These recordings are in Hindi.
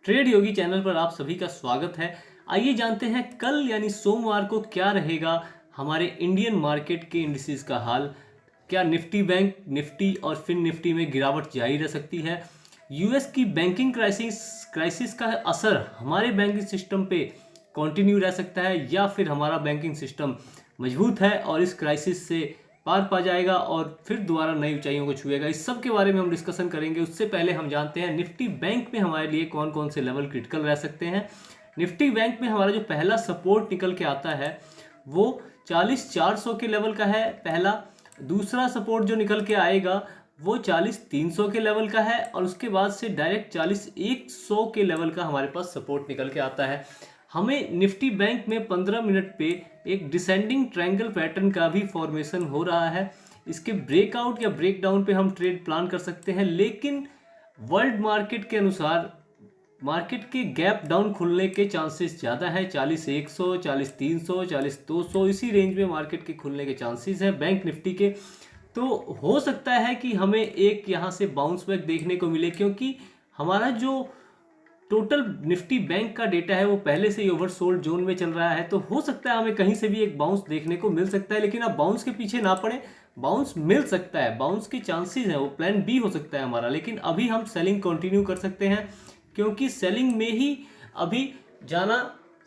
ट्रेड योगी चैनल पर आप सभी का स्वागत है। आइए जानते हैं कल यानी सोमवार को क्या रहेगा हमारे इंडियन मार्केट के इंडिसेस का हाल। क्या निफ्टी बैंक निफ्टी और फिन निफ्टी में गिरावट जारी रह सकती है? यूएस की बैंकिंग क्राइसिस का असर हमारे बैंकिंग सिस्टम पे कंटिन्यू रह सकता है या फिर हमारा बैंकिंग सिस्टम मजबूत है और इस क्राइसिस से पार पा जाएगा और फिर दोबारा नई ऊंचाइयों को छुएगा। इस सब के बारे में हम डिस्कशन करेंगे। उससे पहले हम जानते हैं निफ्टी बैंक में हमारे लिए कौन कौन से लेवल क्रिटिकल रह सकते हैं। निफ्टी बैंक में हमारा जो पहला सपोर्ट निकल के आता है वो 40,400 के लेवल का है पहला। दूसरा सपोर्ट जो निकल के आएगा वो 40,300 के लेवल का है और उसके बाद से डायरेक्ट 40,100 के लेवल का हमारे पास सपोर्ट निकल के आता है। हमें निफ्टी बैंक में 15 मिनट पे एक डिसेंडिंग ट्रायंगल पैटर्न का भी फॉर्मेशन हो रहा है। इसके ब्रेकआउट या ब्रेकडाउन पे हम ट्रेड प्लान कर सकते हैं, लेकिन वर्ल्ड मार्केट के अनुसार मार्केट के गैप डाउन खुलने के चांसेस ज़्यादा है। 40,100, 40,300, 40,200 इसी रेंज में मार्केट के खुलने के चांसेस हैं बैंक निफ्टी के। तो हो सकता है कि हमें एक यहाँ से बाउंस बैक देखने को मिले, क्योंकि हमारा जो टोटल निफ्टी बैंक का डेटा है वो पहले से ही ओवरसोल्ड जोन में चल रहा है। तो हो सकता है हमें कहीं से भी एक बाउंस देखने को मिल सकता है, लेकिन आप बाउंस के पीछे ना पड़े। बाउंस मिल सकता है, बाउंस की चांसेस है, वो प्लान बी हो सकता है हमारा, लेकिन अभी हम सेलिंग कंटिन्यू कर सकते हैं क्योंकि सेलिंग में ही अभी जाना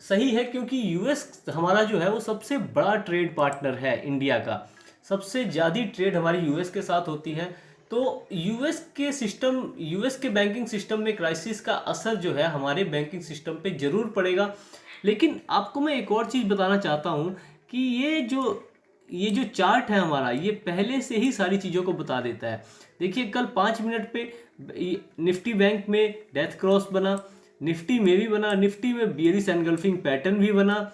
सही है। क्योंकि यूएस हमारा जो है वो सबसे बड़ा ट्रेड पार्टनर है इंडिया का। सबसे ज़्यादा ट्रेड हमारी यूएस के साथ होती है। तो यूएस के बैंकिंग सिस्टम में क्राइसिस का असर जो है हमारे बैंकिंग सिस्टम पे ज़रूर पड़ेगा। लेकिन आपको मैं एक और चीज़ बताना चाहता हूँ कि ये जो चार्ट है हमारा, ये पहले से ही सारी चीज़ों को बता देता है। देखिए कल 5 मिनट पे निफ्टी बैंक में डेथ क्रॉस बना, निफ्टी में भी बना, निफ्टी में बियरिश एनगल्फिंग पैटर्न भी बना,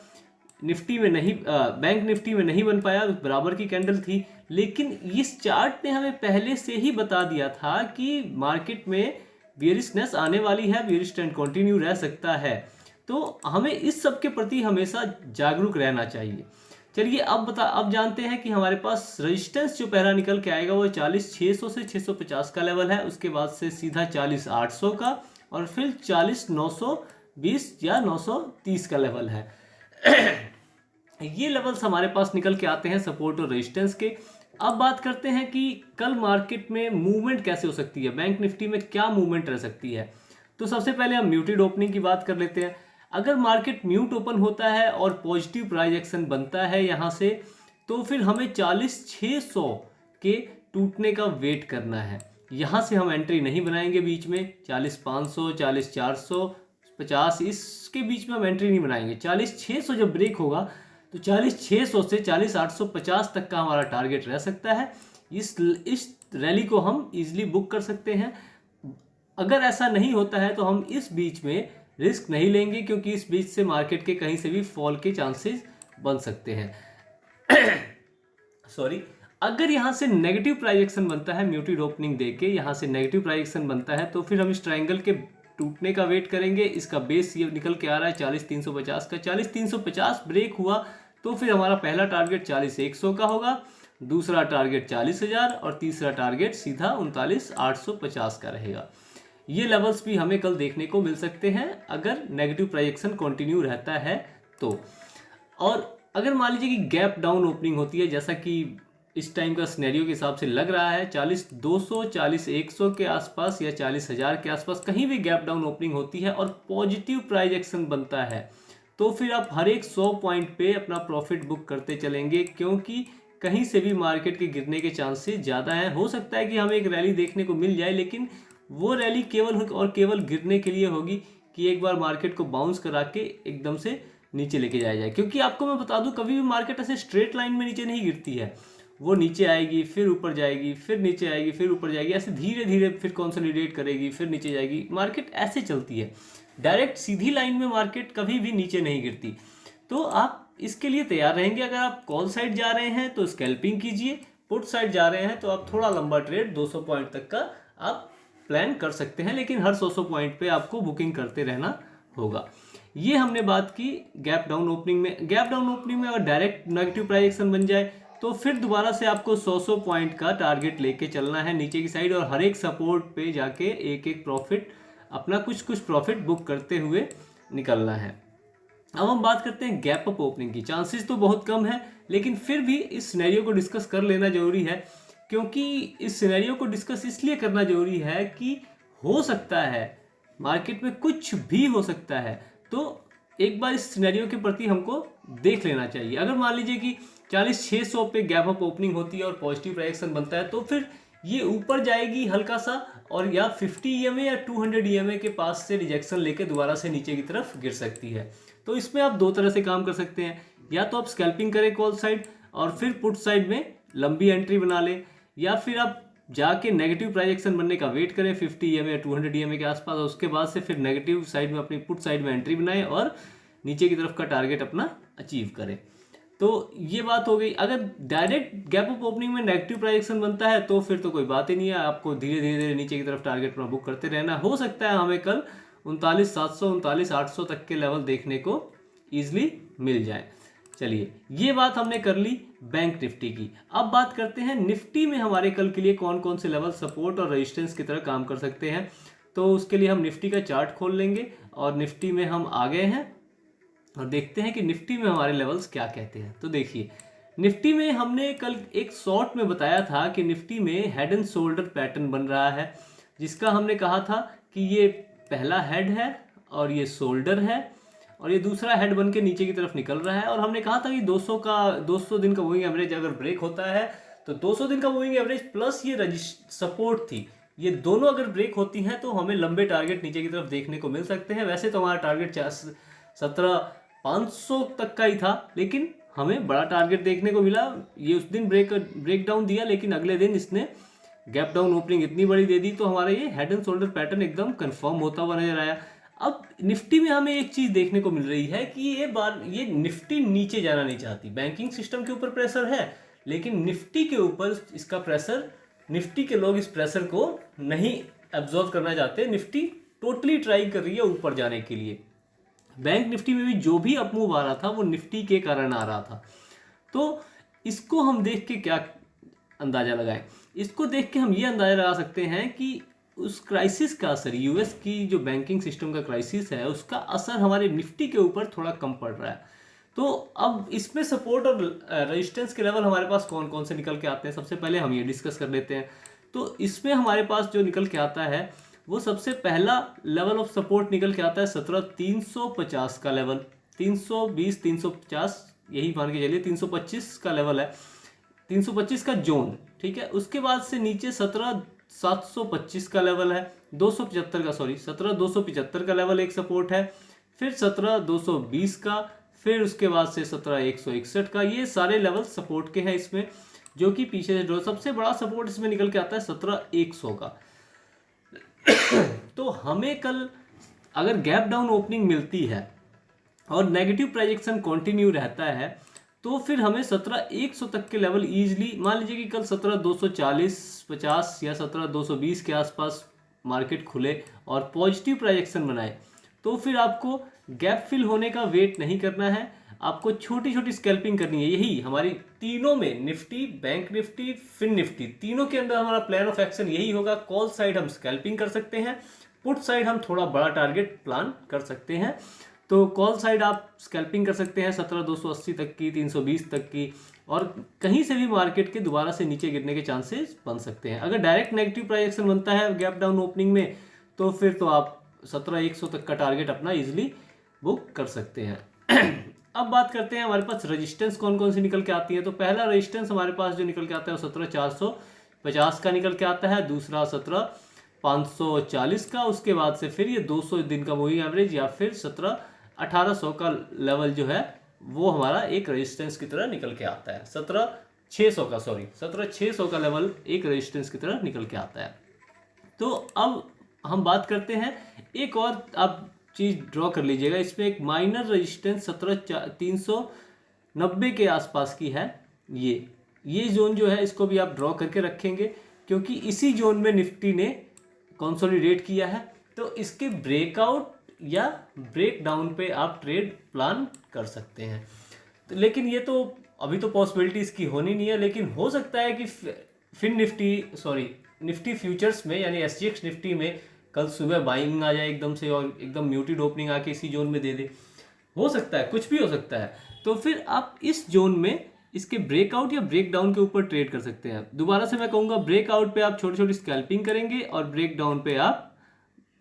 निफ्टी में नहीं बैंक निफ्टी में नहीं बन पाया, बराबर की कैंडल थी। लेकिन इस चार्ट ने हमें पहले से ही बता दिया था कि मार्केट में बियरिशनेस आने वाली है, बियरिश ट्रेंड कंटिन्यू रह सकता है। तो हमें इस सब के प्रति हमेशा जागरूक रहना चाहिए। चलिए अब जानते हैं कि हमारे पास रेजिस्टेंस जो पहला निकल के आएगा वो 40,600 से 650 का लेवल है। उसके बाद से सीधा 40,800 का और फिर 40,920 या 930 का लेवल है। ये लेवल्स हमारे पास निकल के आते हैं सपोर्ट और रेजिस्टेंस के। अब बात करते हैं कि कल मार्केट में मूवमेंट कैसे हो सकती है, बैंक निफ्टी में क्या मूवमेंट रह सकती है। तो सबसे पहले हम म्यूटेड ओपनिंग की बात कर लेते हैं। अगर मार्केट म्यूट ओपन होता है और पॉजिटिव प्राइस एक्शन बनता है यहाँ से, तो फिर हमें 40,600 के टूटने का वेट करना है। यहाँ से हम एंट्री नहीं बनाएंगे बीच में। 40,500, 40,450 इसके बीच में हम एंट्री नहीं बनाएंगे। 40,600 जब ब्रेक होगा तो 40,600 से 40,850 तक का हमारा टारगेट रह सकता है। इस रैली को हम इजीली बुक कर सकते हैं। अगर ऐसा नहीं होता है तो हम इस बीच में रिस्क नहीं लेंगे, क्योंकि इस बीच से मार्केट के कहीं से भी फॉल के चांसेस बन सकते हैं। सॉरी, अगर यहाँ से नेगेटिव प्राइस एक्शन बनता है, म्यूटेड ओपनिंग देके यहाँ से नेगेटिव प्राइस एक्शन बनता है, तो फिर हम इस ट्रायंगल के टूटने का वेट करेंगे। इसका बेस ये निकल के आ रहा है 40,350 का। 40,350 ब्रेक हुआ तो फिर हमारा पहला टारगेट 40,100 का होगा, दूसरा टारगेट 40,000 और तीसरा टारगेट सीधा 39,850 का रहेगा। ये लेवल्स भी हमें कल देखने को मिल सकते हैं अगर नेगेटिव प्राइस एक्शन कंटिन्यू रहता है तो। और अगर मान लीजिए कि गैप डाउन ओपनिंग होती है, जैसा कि इस टाइम का सिनेरियो के हिसाब से लग रहा है, 40,200, 40,100 के आसपास या 40,000 के आसपास कहीं भी गैप डाउन ओपनिंग होती है और पॉजिटिव प्राइस एक्शन बनता है, तो फिर आप हर एक 100 पॉइंट पे अपना प्रॉफिट बुक करते चलेंगे, क्योंकि कहीं से भी मार्केट के गिरने के चांसेस ज़्यादा हैं। हो सकता है कि हमें एक रैली देखने को मिल जाए, लेकिन वो रैली केवल और केवल गिरने के लिए होगी कि एक बार मार्केट को बाउंस करा के एकदम से नीचे लेके जाया जाए। क्योंकि आपको मैं बता दूं, कभी भी मार्केट ऐसे स्ट्रेट लाइन में नीचे नहीं गिरती है। वो नीचे आएगी, फिर ऊपर जाएगी, फिर नीचे आएगी, फिर ऊपर जाएगी, ऐसे धीरे धीरे फिर कंसोलिडेट करेगी, फिर नीचे जाएगी। मार्केट ऐसे चलती है, डायरेक्ट सीधी लाइन में मार्केट कभी भी नीचे नहीं गिरती। तो आप इसके लिए तैयार रहेंगे। अगर आप कॉल साइड जा रहे हैं तो स्कैल्पिंग कीजिए, पुट साइड जा रहे हैं तो आप थोड़ा लंबा ट्रेड 200 पॉइंट तक का आप प्लान कर सकते हैं, लेकिन हर 100 पॉइंट पे आपको बुकिंग करते रहना होगा। ये हमने बात की गैप डाउन ओपनिंग में। गैप डाउन ओपनिंग में अगर डायरेक्ट नेगेटिव प्राइस एक्शन बन जाए तो फिर दोबारा से आपको 100 पॉइंट का टारगेट लेके चलना है नीचे की साइड, और हर एक सपोर्ट पे जाके एक एक प्रॉफिट अपना कुछ कुछ प्रॉफिट बुक करते हुए निकलना है। अब हम बात करते हैं गैप अप ओपनिंग की। चांसेस तो बहुत कम है, लेकिन फिर भी इस सिनेरियो को डिस्कस कर लेना जरूरी है, क्योंकि इस सिनेरियो को डिस्कस इसलिए करना जरूरी है कि हो सकता है मार्केट में कुछ भी हो सकता है। तो एक बार इस सिनेरियो के प्रति हमको देख लेना चाहिए। अगर मान लीजिए कि 46,600 पे गैप अप ओपनिंग होती है और पॉजिटिव रिएक्शन बनता है, तो फिर ये ऊपर जाएगी हल्का सा, और या 50 ईएमए या 200 ईएमए के पास से रिजेक्शन लेके दोबारा से नीचे की तरफ गिर सकती है। तो इसमें आप दो तरह से काम कर सकते हैं, या तो आप स्कैल्पिंग करें कॉल साइड और फिर पुट साइड में लंबी एंट्री बना लें, या फिर आप जाके नेगेटिव प्राइजेक्शन बनने का वेट करें 50 ईएमए या 200 ईएमए के आसपास, और उसके बाद से फिर नेगेटिव साइड में अपनी पुट साइड में एंट्री बनाएं और नीचे की तरफ का टारगेट अपना अचीव करें। तो ये बात हो गई। अगर डायरेक्ट गैप अप ओपनिंग में नेगेटिव प्राइजेक्शन बनता है तो फिर तो कोई बात ही नहीं है, आपको धीरे धीरे नीचे की तरफ टारगेट अपना बुक करते रहना। हो सकता है हमें कल 39,700 39,800 तक के लेवल देखने को ईजिली मिल जाए। चलिए, ये बात हमने कर ली बैंक निफ्टी की। अब बात करते हैं निफ्टी में हमारे कल के लिए कौन कौन से लेवल सपोर्ट और रेजिस्टेंस की तरह काम कर सकते हैं। तो उसके लिए हम निफ्टी का चार्ट खोल लेंगे और निफ्टी में हम आ गए हैं और देखते हैं कि निफ्टी में हमारे लेवल्स क्या कहते हैं। तो देखिए, निफ्टी में हमने कल एक शॉर्ट में बताया था कि निफ्टी में हेड एंड शोल्डर पैटर्न बन रहा है, जिसका हमने कहा था कि ये पहला हेड है और ये शोल्डर है और ये दूसरा हेड बन के नीचे की तरफ निकल रहा है। और हमने कहा था कि 200 दिन का मूविंग एवरेज अगर ब्रेक होता है तो 200 दिन का मूविंग एवरेज प्लस ये सपोर्ट थी, ये दोनों अगर ब्रेक होती हैं तो हमें लंबे टारगेट नीचे की तरफ देखने को मिल सकते हैं। वैसे तो हमारा टारगेट 17,500 तक का ही था, लेकिन हमें बड़ा टारगेट देखने को मिला। ये उस दिन ब्रेक डाउन दिया, लेकिन अगले दिन इसने गैप डाउन ओपनिंग इतनी बड़ी दे दी तो हमारा ये हेड एंड शोल्डर पैटर्न एकदम कंफर्म होता हुआ नजर आया। अब निफ्टी में हमें एक चीज देखने को मिल रही है कि ये निफ्टी नीचे जाना नहीं चाहती। बैंकिंग सिस्टम के ऊपर प्रेशर है, लेकिन निफ्टी के ऊपर इसका प्रेशर, निफ्टी के लोग इस प्रेशर को नहीं एब्जॉर्व करना चाहते। निफ्टी टोटली ट्राई कर रही है ऊपर जाने के लिए। बैंक निफ्टी में भी जो भी अपमूव आ रहा था वो निफ्टी के कारण आ रहा था। तो इसको हम देख के क्या अंदाजा लगाएं? इसको देख के हम ये अंदाजा लगा सकते हैं कि उस क्राइसिस का असर, यूएस की जो बैंकिंग सिस्टम का क्राइसिस है, उसका असर हमारे निफ्टी के ऊपर थोड़ा कम पड़ रहा है। तो अब इसमें सपोर्ट और रेजिस्टेंस के लेवल हमारे पास कौन कौन से निकल के आते हैं, सबसे पहले हम ये डिस्कस कर लेते हैं। तो इसमें हमारे पास जो निकल के आता है वो सबसे पहला लेवल ऑफ सपोर्ट निकल के आता है 17,350 का लेवल। 320 350 यही मान के चलिए, 325 का लेवल है, 325 का जोन, ठीक है। उसके बाद से नीचे 17,725 का लेवल है, 17,275 का लेवल एक सपोर्ट है, फिर 17,220 का, फिर उसके बाद से 17,161 का। ये सारे लेवल सपोर्ट के हैं इसमें, जो कि पीछे से सबसे बड़ा सपोर्ट इसमें निकल के आता है 17,100 का। तो हमें कल अगर गैप डाउन ओपनिंग मिलती है और नेगेटिव प्रोजेक्शन कंटिन्यू रहता है तो फिर हमें 17,100 तक के लेवल इजीली, मान लीजिए कि कल 17,240-50 या 17,220 के आसपास मार्केट खुले और पॉजिटिव प्रोजेक्शन बनाए, तो फिर आपको गैप फिल होने का वेट नहीं करना है, आपको छोटी छोटी स्कैल्पिंग करनी है। यही हमारी तीनों में, Nifty, Bank Nifty, Fin Nifty, तीनों के अंदर हमारा प्लान ऑफ एक्शन यही होगा। कॉल साइड हम स्कैल्पिंग कर सकते हैं, पुट साइड हम थोड़ा बड़ा टारगेट प्लान कर सकते हैं। तो कॉल साइड आप स्कैल्पिंग कर सकते हैं 17,280 तक की, 320 तक की, और कहीं से भी मार्केट के दोबारा से नीचे गिरने के चांसेस बन सकते हैं। अगर डायरेक्ट नेगेटिव प्राइजेक्शन बनता है गैप डाउन ओपनिंग में तो फिर तो आप 17,100 तक का टारगेट अपना इजीली बुक कर सकते हैं। अब बात करते हैं हमारे पास रेजिस्टेंस कौन कौन सी निकल के आती है। तो पहला रेजिस्टेंस हमारे पास जो निकल के आता है वो 17,450 का निकल के आता है, दूसरा 17,540 का, उसके बाद से फिर ये 200 दिन का मूविंग एवरेज या फिर 17,1800 का लेवल जो है वो हमारा एक रेजिस्टेंस की तरह निकल के आता है। 17,600 का लेवल एक रेजिस्टेंस की तरह निकल के आता है। तो अब हम बात करते हैं, एक और आप चीज ड्रॉ कर लीजिएगा, इसमें एक माइनर रेजिस्टेंस 17,390 के आसपास की है। ये जोन जो है इसको भी आप ड्रॉ करके रखेंगे, क्योंकि इसी जोन में निफ्टी ने कंसोलिडेट किया है। तो इसके ब्रेकआउट या ब्रेक डाउन पे आप ट्रेड प्लान कर सकते हैं। तो लेकिन ये तो अभी तो पॉसिबिलिटी इसकी होनी नहीं है, लेकिन हो सकता है कि निफ्टी फ्यूचर्स में यानी SGX निफ्टी में कल सुबह बाइंग आ जाए एकदम से और एकदम म्यूटेड ओपनिंग आके इसी जोन में दे दे, हो सकता है, कुछ भी हो सकता है। तो फिर आप इस जोन में इसके ब्रेकआउट या ब्रेकडाउन के ऊपर ट्रेड कर सकते हैं। दोबारा से मैं कहूँगा, ब्रेकआउट पे आप छोटी छोटी स्कैल्पिंग करेंगे और ब्रेकडाउन पे आप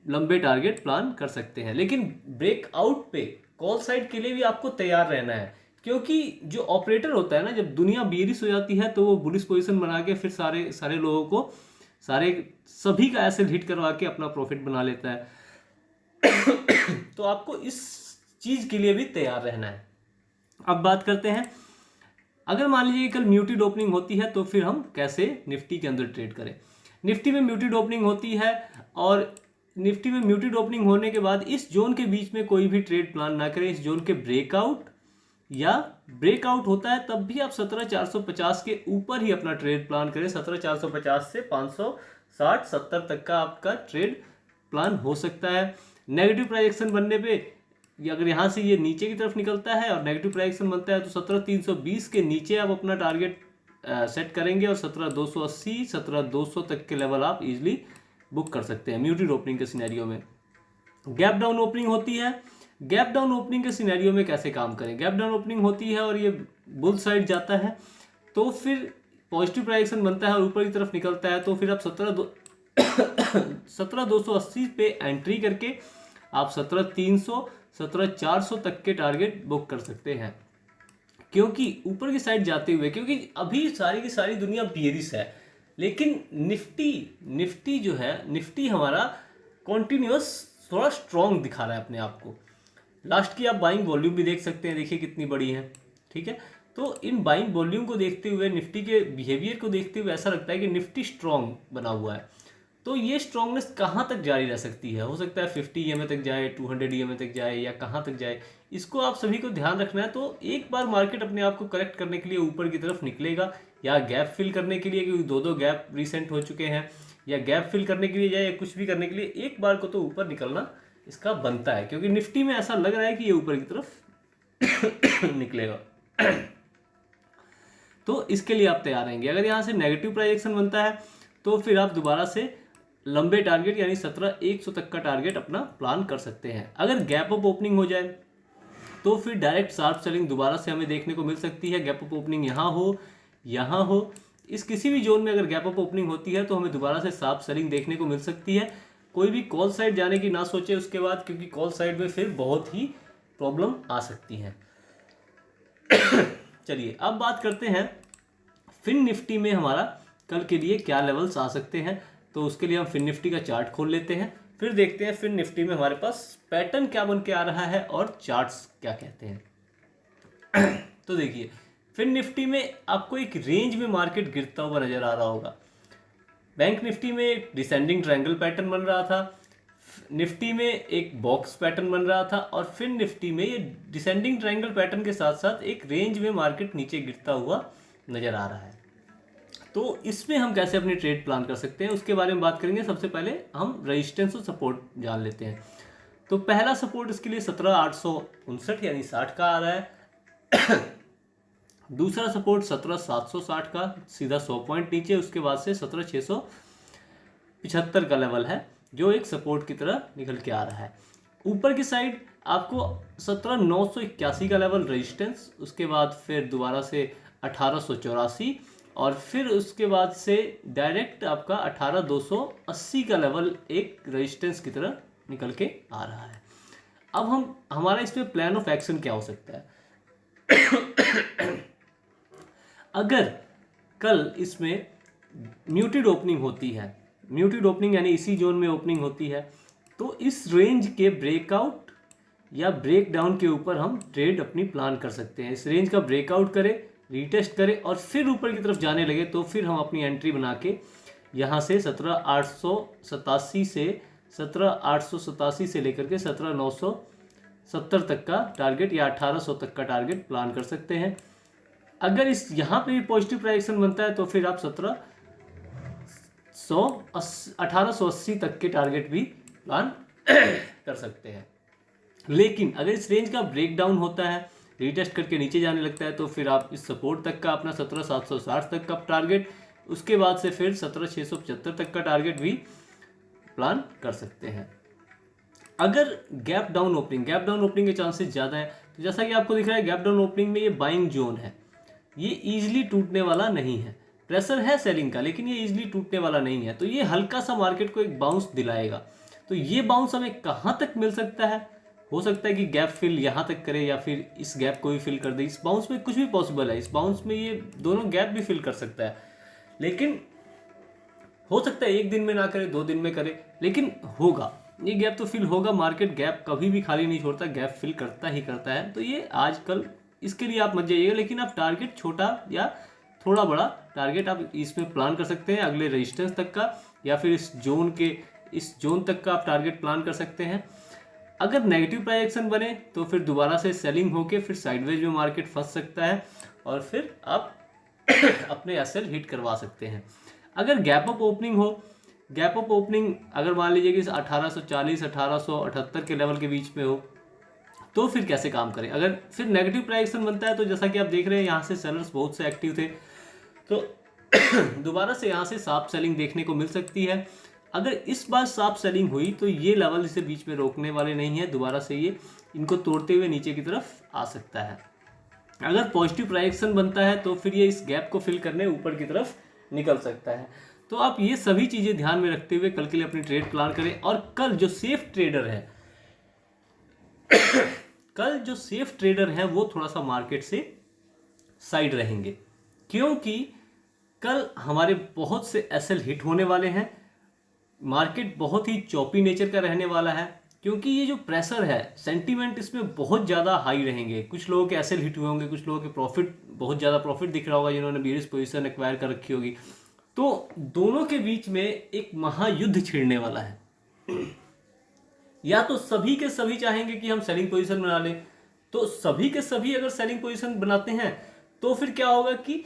लंबे टारगेट प्लान कर सकते हैं। लेकिन ब्रेकआउट पे कॉल साइड के लिए भी आपको तैयार रहना है, क्योंकि जो ऑपरेटर होता है ना, जब दुनिया बेरिश हो जाती है तो वो बुलिश पोजीशन बना के फिर सारे सारे लोगों को, सभी का एसेट हिट करवा के अपना प्रॉफिट बना लेता है। तो आपको इस चीज के लिए भी तैयार रहना है। अब बात करते हैं, अगर मान लीजिए कल म्यूटेड ओपनिंग होती है तो फिर हम कैसे निफ्टी के अंदर ट्रेड करें। निफ्टी में म्यूटेड ओपनिंग होती है और निफ्टी में म्यूटेड ओपनिंग होने के बाद इस जोन के बीच में कोई भी ट्रेड प्लान ना करें। इस जोन के ब्रेकआउट या ब्रेकआउट होता है तब भी आप 17,450 के ऊपर ही अपना ट्रेड प्लान करें। 17,450 से 560-70 तक का आपका ट्रेड प्लान हो सकता है। नेगेटिव प्राइजेक्शन बनने पे, अगर यहाँ से ये नीचे की तरफ निकलता है और नेगेटिव प्राइजेक्शन बनता है तो 17,320 के नीचे आप अपना टारगेट सेट करेंगे और 17,280 17,200 तक के लेवल आप इजीली बुक कर सकते हैं म्यूटेड ओपनिंग के सिनेरियो में। गैप डाउन ओपनिंग होती है। गैप डाउन ओपनिंग के सिनेरियो में कैसे काम करें। गैप डाउन ओपनिंग होती है और ये बुल साइड जाता है तो फिर पॉजिटिव प्राइजेक्शन बनता है और ऊपर की तरफ निकलता है तो फिर आप 17,280 पे एंट्री करके आप 17,300 17,400 तक के टारगेट बुक कर सकते हैं। क्योंकि ऊपर की साइड जाते हुए, क्योंकि अभी सारी की सारी दुनिया बेरिश है, लेकिन निफ्टी जो है, निफ्टी हमारा कॉन्टिन्यूअस थोड़ा स्ट्रॉन्ग दिखा रहा है अपने आप को। लास्ट की आप बाइंग वॉल्यूम भी देख सकते हैं, देखिए कितनी बड़ी है, ठीक है। तो इन बाइंग वॉल्यूम को देखते हुए, निफ्टी के बिहेवियर को देखते हुए ऐसा लगता है कि निफ्टी स्ट्रॉन्ग बना हुआ है। तो ये स्ट्रॉन्गनेस कहाँ तक जारी रह सकती है, हो सकता है 50 EMA तक जाए, 200 EMA तक जाए, या कहाँ तक जाए, इसको आप सभी को ध्यान रखना है। तो एक बार मार्केट अपने आप को करेक्ट करने के लिए ऊपर की तरफ निकलेगा, या गैप फिल करने के लिए, क्योंकि दो गैप रिसेंट हो चुके हैं, या गैप फिल करने के लिए जाए, या कुछ भी करने के लिए एक बार को तो ऊपर निकलना इसका बनता है, क्योंकि निफ्टी में ऐसा लग रहा है कि ये ऊपर की तरफ निकलेगा। तो इसके लिए आप तैयार रहेंगे। अगर यहाँ से नेगेटिव प्राइजेक्शन बनता है तो फिर आप दोबारा से लंबे टारगेट यानी 17,100 तक का टारगेट अपना प्लान कर सकते हैं। अगर गैप अप ओपनिंग हो जाए तो फिर डायरेक्ट शार्प सेलिंग दोबारा से हमें देखने को मिल सकती है। गैप अप ओपनिंग यहाँ हो, इस किसी भी जोन में अगर गैप अप ओपनिंग होती है तो हमें दोबारा से शार्प सेलिंग देखने को मिल सकती है। कोई भी कॉल साइड जाने की ना सोचे उसके बाद, क्योंकि कॉल साइड में फिर बहुत ही प्रॉब्लम आ सकती है। चलिए अब बात करते हैं फिन निफ्टी में हमारा कल के लिए क्या लेवल्स आ सकते हैं। तो उसके लिए हम फिन निफ्टी का चार्ट खोल लेते हैं, फिर देखते हैं फिन निफ्टी में हमारे पास पैटर्न क्या बन के आ रहा है और चार्ट्स क्या कहते हैं। तो देखिए फिन निफ्टी में आपको एक रेंज में मार्केट गिरता हुआ नजर आ रहा होगा। बैंक निफ्टी में एक डिसेंडिंग ट्रायंगल पैटर्न बन रहा था, निफ्टी में एक बॉक्स पैटर्न बन रहा था, और फिर निफ्टी में ये डिसेंडिंग ट्रायंगल पैटर्न के साथ साथ एक रेंज में मार्केट नीचे गिरता हुआ नजर आ रहा है। तो इसमें हम कैसे अपनी ट्रेड प्लान कर सकते हैं उसके बारे में बात करेंगे। सबसे पहले हम रेजिस्टेंस और सपोर्ट जान लेते हैं। तो पहला सपोर्ट इसके लिए 17,859 यानी 60 का आ रहा है। दूसरा सपोर्ट 17,760 का सीधा 100 पॉइंट नीचे, उसके बाद से 17,675 का लेवल है जो एक सपोर्ट की तरह निकल के आ रहा है। ऊपर की साइड आपको 17,981 का लेवल रेजिस्टेंस, उसके बाद फिर दोबारा से 18,84, और फिर उसके बाद से डायरेक्ट आपका 18,280 का लेवल एक रेजिस्टेंस की तरह निकल के आ रहा है। अब हमारा इसमें प्लान ऑफ एक्शन क्या हो सकता है। अगर कल इसमें म्यूटेड ओपनिंग होती है, म्यूटेड ओपनिंग यानी इसी जोन में ओपनिंग होती है, तो इस रेंज के ब्रेकआउट या ब्रेक डाउन के ऊपर हम ट्रेड अपनी प्लान कर सकते हैं। इस रेंज का ब्रेकआउट करें, रीटेस्ट करें और फिर ऊपर की तरफ जाने लगे तो फिर हम अपनी एंट्री बना के यहाँ से 17,887 से लेकर के 17,970 तक का टारगेट या 1,800 तक का टारगेट प्लान कर सकते हैं। अगर इस यहाँ पे भी पॉजिटिव प्राइजेक्शन बनता है तो फिर आप 1880 तक के टारगेट भी प्लान कर सकते हैं। लेकिन अगर इस रेंज का ब्रेक डाउन होता है, रीटेस्ट करके नीचे जाने लगता है, तो फिर आप इस सपोर्ट तक का अपना 17,760 तक का टारगेट, उसके बाद से फिर 17,675 तक का टारगेट भी प्लान कर सकते हैं। अगर गैप डाउन ओपनिंग के चांसेस ज़्यादा है, तो जैसा कि आपको दिख रहा है गैप डाउन ओपनिंग में ये बाइंग जोन है, ये ईजिली टूटने वाला नहीं है। प्रेशर है सेलिंग का, लेकिन ये ईजिली टूटने वाला नहीं है। तो ये हल्का सा मार्केट को एक बाउंस दिलाएगा। तो ये बाउंस हमें कहाँ तक मिल सकता है? हो सकता है कि गैप फिल यहाँ तक करे या फिर इस गैप को भी फिल कर दे। इस बाउंस में कुछ भी पॉसिबल है। इस बाउंस में ये दोनों गैप भी फिल कर सकता है, लेकिन हो सकता है एक दिन में ना करे, 2 दिन में करे, लेकिन होगा। ये गैप तो फिल होगा। मार्केट गैप कभी भी खाली नहीं छोड़ता, गैप फिल करता ही करता है। तो ये आजकल इसके लिए आप मत जाइएगा, लेकिन आप टारगेट छोटा या थोड़ा बड़ा टारगेट आप इसमें प्लान कर सकते हैं, अगले रेजिस्टेंस तक का या फिर इस जोन तक का आप टारगेट प्लान कर सकते हैं। अगर नेगेटिव प्राइस एक्शन बने तो फिर दोबारा से सेलिंग होके फिर साइडवेज में मार्केट फंस सकता है और फिर आप अपने एसएल हिट करवा सकते हैं। अगर गैप अप ओपनिंग अगर मान लीजिए कि 1840 1878 के लेवल के बीच में हो, तो फिर कैसे काम करें? अगर फिर नेगेटिव प्राइस एक्शन बनता है तो जैसा कि आप देख रहे हैं यहाँ से सेलर्स बहुत से एक्टिव थे, तो दोबारा से यहाँ से साफ सेलिंग देखने को मिल सकती है। अगर इस बार साफ सेलिंग हुई तो ये लेवल इसे बीच में रोकने वाले नहीं है, दोबारा से ये इनको तोड़ते हुए नीचे की तरफ आ सकता है। अगर पॉजिटिव प्राइस एक्शन बनता है तो फिर ये इस गैप को फिल करने ऊपर की तरफ निकल सकता है। तो आप ये सभी चीज़ें ध्यान में रखते हुए कल के लिए अपनी ट्रेड प्लान करें। और कल जो सेफ ट्रेडर है वो थोड़ा सा मार्केट से साइड रहेंगे, क्योंकि कल हमारे बहुत से एसएल हिट होने वाले हैं। मार्केट बहुत ही चॉपी नेचर का रहने वाला है, क्योंकि ये जो प्रेशर है, सेंटीमेंट इसमें बहुत ज़्यादा हाई रहेंगे। कुछ लोगों के एसएल हिट हुए होंगे, कुछ लोगों के बहुत ज़्यादा प्रॉफिट दिख रहा होगा जिन्होंने बेरिश पोजीशन एक्वायर कर रखी होगी। तो दोनों के बीच में एक महायुद्ध छिड़ने वाला है। या तो सभी के सभी चाहेंगे कि हम सेलिंग पोजीशन बना लें, तो सभी के सभी अगर सेलिंग पोजीशन बनाते हैं तो फिर क्या होगा कि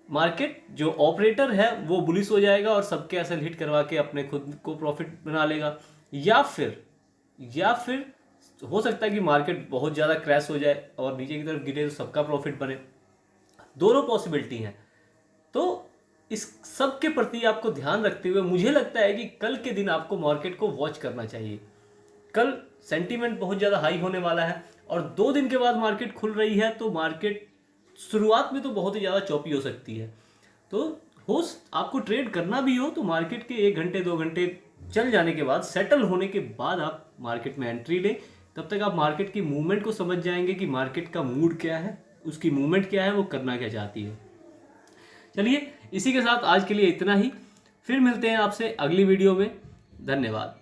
मार्केट जो ऑपरेटर है वो बुलिश हो जाएगा और सबके एसएल हिट करवा के अपने खुद को प्रॉफिट बना लेगा। या फिर हो सकता है कि मार्केट बहुत ज़्यादा क्रैश हो जाए और नीचे की तरफ गिरे तो सबका प्रॉफिट बने। दोनों पॉसिबिलिटी हैं। तो इस सब के प्रति आपको ध्यान रखते हुए मुझे लगता है कि कल के दिन आपको मार्केट को वॉच करना चाहिए। कल सेंटीमेंट बहुत ज़्यादा हाई होने वाला है और 2 दिन के बाद मार्केट खुल रही है, तो मार्केट शुरुआत में तो बहुत ही ज़्यादा चौपी हो सकती है। तो आपको ट्रेड करना भी हो तो मार्केट के 1 घंटे 2 घंटे चल जाने के बाद, सेटल होने के बाद आप मार्केट में एंट्री लें। तब तक आप मार्केट की मूवमेंट को समझ जाएंगे कि मार्केट का मूड क्या है, उसकी मूवमेंट क्या है, वो करना क्या चाहती है। चलिए, इसी के साथ आज के लिए इतना ही। फिर मिलते हैं आपसे अगली वीडियो में। धन्यवाद।